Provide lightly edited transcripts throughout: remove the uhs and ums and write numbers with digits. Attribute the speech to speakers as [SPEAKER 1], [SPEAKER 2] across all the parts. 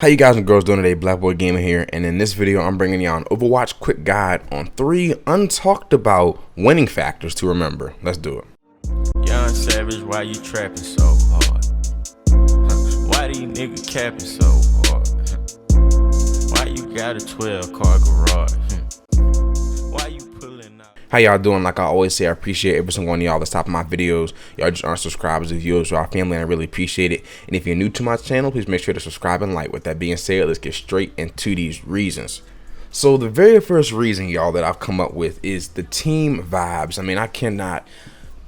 [SPEAKER 1] How you guys and girls doing today? Black Boy Gamer here, and in this video I'm bringing you an Overwatch quick guide on 3 untalked about winning factors to remember. Let's do it.
[SPEAKER 2] Young Savage, why you trapping so hard? Why these niggas capping so hard? Why you got a 12-car garage? Why you pulling out?
[SPEAKER 1] How y'all doing? Like I always say, I appreciate every single one of y'all that's stopping my videos. Y'all just aren't subscribers and viewers to our family, and I really appreciate it. And if you're new to my channel, please make sure to subscribe and like. With that being said, let's get straight into these reasons. So the very first reason, y'all, that I've come up with is the team vibes. I mean, I cannot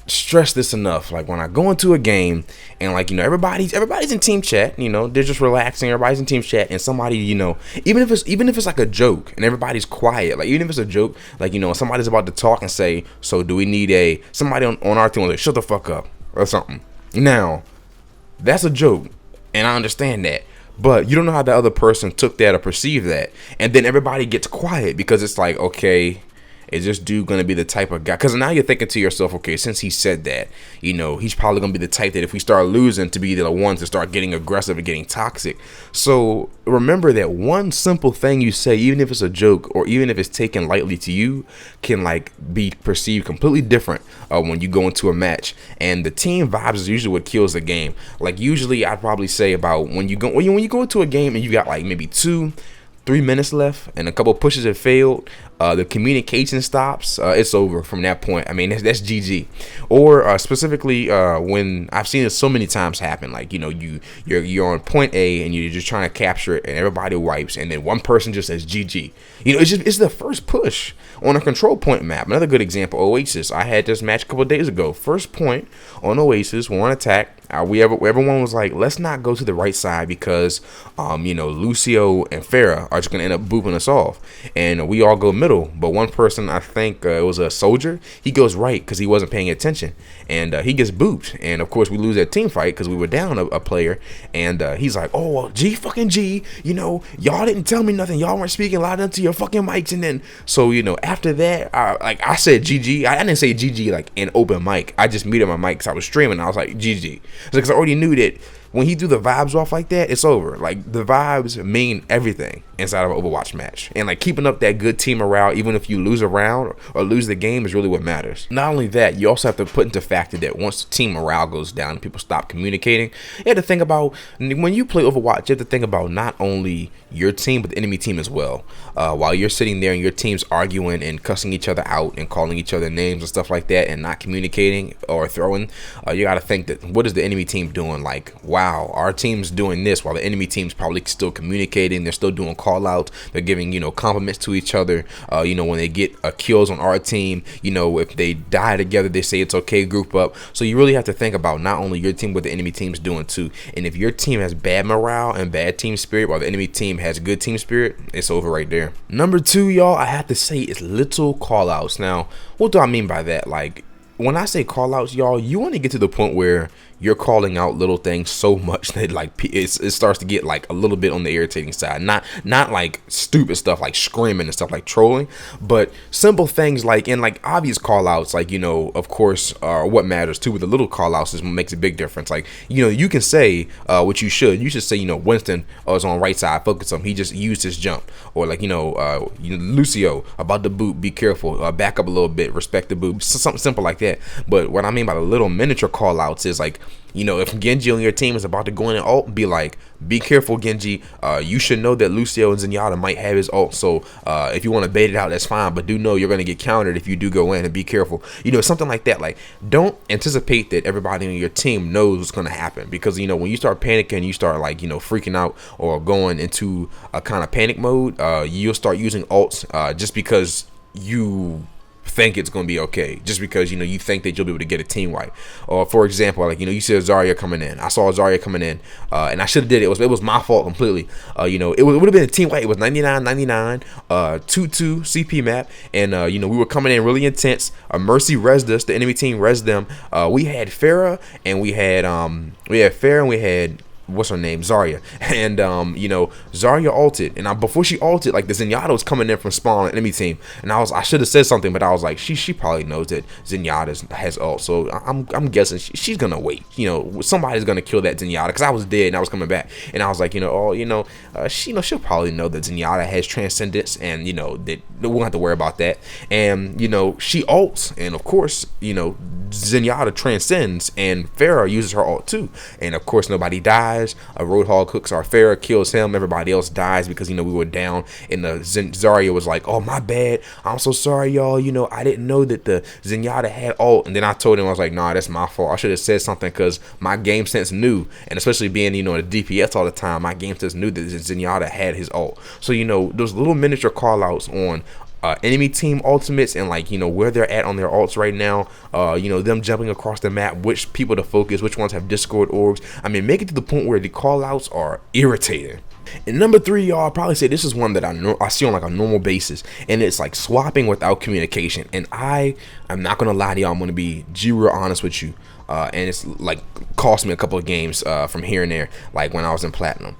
[SPEAKER 1] stress this enough. Like when I go into a game and everybody's in team chat, they're just relaxing, everybody's in team chat, and somebody, even if it's like a joke and everybody's quiet, like even if it's a joke, like somebody's about to talk and say, so do we need somebody on our team will say, shut the fuck up or something. Now that's a joke and I understand that, but you don't know how the other person took that or perceived that, and then everybody gets quiet because it's like, okay, is this dude gonna be the type of guy? Because now you're thinking to yourself, okay, since he said that, he's probably gonna be the type that if we start losing, to be the ones to start getting aggressive and getting toxic. So remember that one simple thing you say, even if it's a joke or even if it's taken lightly to you, can be perceived completely different when you go into a match. And the team vibes is usually what kills the game. Like usually, I'd probably say about when you go into a game and you got like maybe 2-3 minutes left and a couple pushes have failed, the communication stops, it's over from that point. I mean, that's GG. Or specifically when I've seen it so many times happen, like you're on point A and you're just trying to capture it and everybody wipes and then one person just says GG. It's the first push on a control point map. Another good example, Oasis. I had this match a couple of days ago. First point on Oasis, we're on attack. Everyone was like, let's not go to the right side because Lucio and Farah are just gonna end up booping us off, and we all go middle. But one person, I think it was a soldier, he goes right because he wasn't paying attention, and he gets booped, and of course we lose that team fight because we were down a player, and he's like, oh well, G, y'all didn't tell me nothing, y'all weren't speaking loud enough to your fucking mics. And then so after that, I said GG. I didn't say GG like in open mic. I just muted my mic because I was streaming. I was like GG. Because I already knew that when he threw the vibes off like that, it's over. Like the vibes mean everything inside of an Overwatch match, and like keeping up that good team morale, even if you lose a round or lose the game, is really what matters. Not only that, you also have to put into factor that once the team morale goes down and people stop communicating, you have to think about, when you play Overwatch, you have to think about not only your team but the enemy team as well. While you're sitting there and your team's arguing and cussing each other out and calling each other names and stuff like that and not communicating or throwing, you got to think that what is the enemy team doing? Like, wow, our team's doing this while the enemy team's probably still communicating. They're still doing call outs. They're giving compliments to each other. When they get kills on our team, if they die together, they say it's okay, group up. So you really have to think about not only your team but the enemy team's doing too. And if your team has bad morale and bad team spirit while the enemy team has good team spirit, it's over right there. Number 2, y'all, I have to say is little call outs. Now, what do I mean by that? Like, when I say call outs, y'all, you want to get to the point where you're calling out little things so much that it starts to get like a little bit on the irritating side. Not like stupid stuff like screaming and stuff like trolling, but simple things like, and like obvious call outs, like of course what matters too with the little call outs is what makes a big difference. Like you can say what you should say, Winston was on right side, focus him, he just used his jump. Or like Lucio about the boot, be careful, back up a little bit, respect the boot, something simple like that. But what I mean by the little miniature call outs is like, if Genji on your team is about to go in and ult, be like, be careful, Genji. You should know that Lucio and Zenyatta might have his ult. So if you want to bait it out, that's fine. But do know you're going to get countered if you do go in, and be careful. Something like that. Like, don't anticipate that everybody on your team knows what's going to happen. Because, when you start panicking, you start freaking out or going into a kind of panic mode, you'll start using ults just because you think it's going to be okay, just because you think that you'll be able to get a team wipe. Or for example, like you see Zarya coming in, I saw Zarya coming in, and I should have did it. It was my fault completely. It would have been a team wipe. It was 99-99, 2-2 CP map, and we were coming in really intense. Mercy rezzed us, the enemy team rezzed them. We had Farah and we had what's her name, Zarya, and you know, Zarya ulted, and before she ulted, like the Zenyatta was coming in from spawn on the enemy team, and I should have said something, but I was like, she probably knows that Zenyatta has ult, so I'm guessing she's gonna wait. You know, somebody's gonna kill that Zenyatta, because I was dead and I was coming back, and I was like, you know, oh, you know, she'll probably know that Zenyatta has transcendence, and you know that we won't have to worry about that. And you know, she ults, and of course, you know, Zenyatta transcends, and Pharah uses her ult too, and of course nobody dies. A Roadhog hooks our Pharah, kills him. Everybody else dies because, you know, we were down, and the Zarya was like, oh, my bad, I'm so sorry, y'all, you know, I didn't know that the Zenyatta had ult. And then I told him, I was like, nah, that's my fault. I should have said something, because my game sense knew, and especially being, you know, a DPS all the time, my game sense knew that Zenyatta had his ult. So, you know, those little miniature call outs on enemy team ultimates, and like, you know, where they're at on their ults right now, you know, them jumping across the map, which people to focus, which ones have Discord orgs. I mean, make it to the point where the call outs are irritating. And number 3, y'all, I'll probably say this is one that I see on like a normal basis, and it's like swapping without communication. And I'm not gonna lie to y'all, I'm gonna be real honest with you, and it's like cost me a couple of games from here and there, like when I was in Platinum.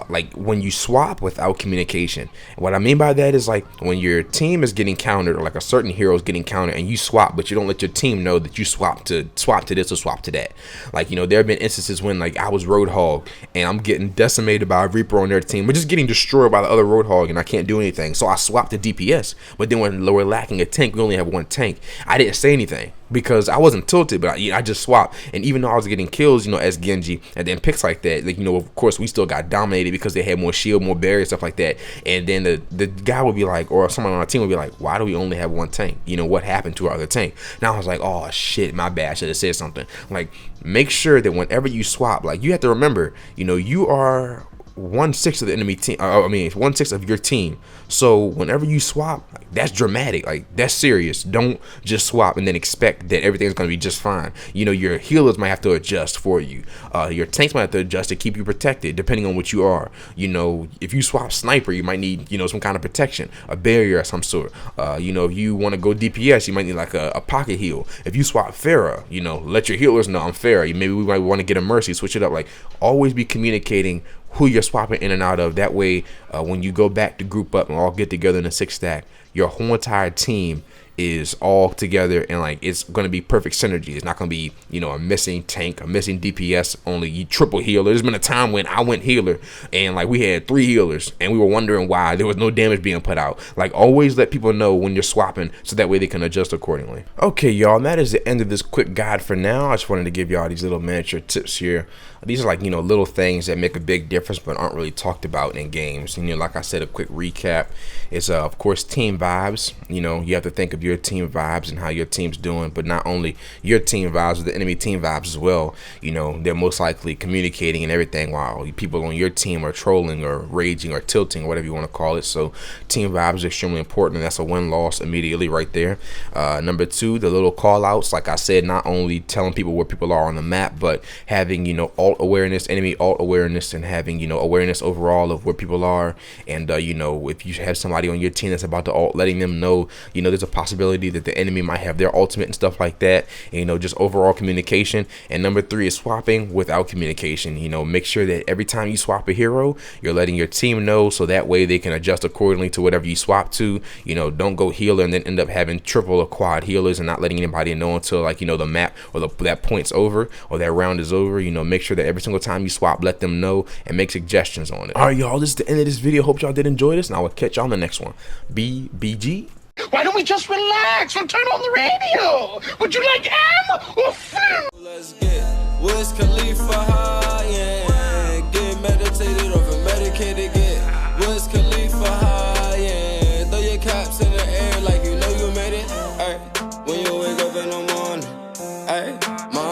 [SPEAKER 1] Like when you swap without communication, what I mean by that is like when your team is getting countered, or like a certain hero is getting countered, and you swap, but you don't let your team know that you swap to this or swap to that. Like, you know, there have been instances when like I was Roadhog and I'm getting decimated by a Reaper on their team, but just getting destroyed by the other Roadhog, and I can't do anything, so I swapped to DPS. But then when we're lacking a tank, we only have one tank, I didn't say anything because I wasn't tilted, but I just swapped. And even though I was getting kills, you know, as Genji, and then picks like that, like, you know, of course we still got dominated because they had more shield, more barrier, stuff like that. And then the guy would be like, or someone on our team would be like, why do we only have one tank? You know, what happened to our other tank? Now I was like, oh shit, my bad, I should have said something. Like, make sure that whenever you swap, like, you have to remember, you know, you are 1/6 of the enemy team, I mean 1/6 of your team. So whenever you swap, like, that's dramatic, like that's serious. Don't just swap and then expect that everything's gonna be just fine. You know, your healers might have to adjust for you, your tanks might have to adjust to keep you protected depending on what you are. You know, if you swap sniper, you might need, you know, some kind of protection, a barrier of some sort. You know, if you want to go DPS, you might need like a pocket heal. If you swap Pharah, you know, let your healers know I'm Pharah. Maybe we might want to get a mercy, switch it up. Like, always be communicating who you're swapping in and out of. That way, when you go back to group up and all get together in a 6-stack, your whole entire team is all together, and like it's going to be perfect synergy. It's not going to be, you know, a missing tank, a missing DPS, only you triple healer. There's been a time when I went healer and like we had 3 healers and we were wondering why there was no damage being put out. Like, always let people know when you're swapping so that way they can adjust accordingly. Okay, y'all, and that is the end of this quick guide for now. I just wanted to give y'all these little miniature tips here. These are like, you know, little things that make a big difference but aren't really talked about in games. And, you know, like I said, a quick recap is of course team vibes. You know, you have to think of your team vibes and how your team's doing, but not only your team vibes, but the enemy team vibes as well. You know, they're most likely communicating and everything while people on your team are trolling or raging or tilting or whatever you want to call it. So team vibes is extremely important, and that's a win-loss immediately right there. Number 2, the little call outs. Like I said, not only telling people where people are on the map, but having, you know, alt awareness, enemy alt awareness, and having, you know, awareness overall of where people are. And you know, if you have somebody on your team that's about to alt, letting them know, you know, there's a possibility that the enemy might have their ultimate and stuff like that. And, you know, just overall communication. And number 3 is swapping without communication. You know, make sure that every time you swap a hero, you're letting your team know, so that way they can adjust accordingly to whatever you swap to. You know, don't go healer and then end up having triple or quad healers and not letting anybody know until, like, you know, the map or that point's over or that round is over. You know, make sure that every single time you swap, let them know and make suggestions on it. All right, y'all, this is the end of this video. Hope y'all did enjoy this, and I will catch y'all on the next one. BG.
[SPEAKER 3] Why don't we just relax and turn on the radio? Would you like M or Flu?
[SPEAKER 4] Let's get Wiz Khalifa high, yeah. Get meditated over medicated.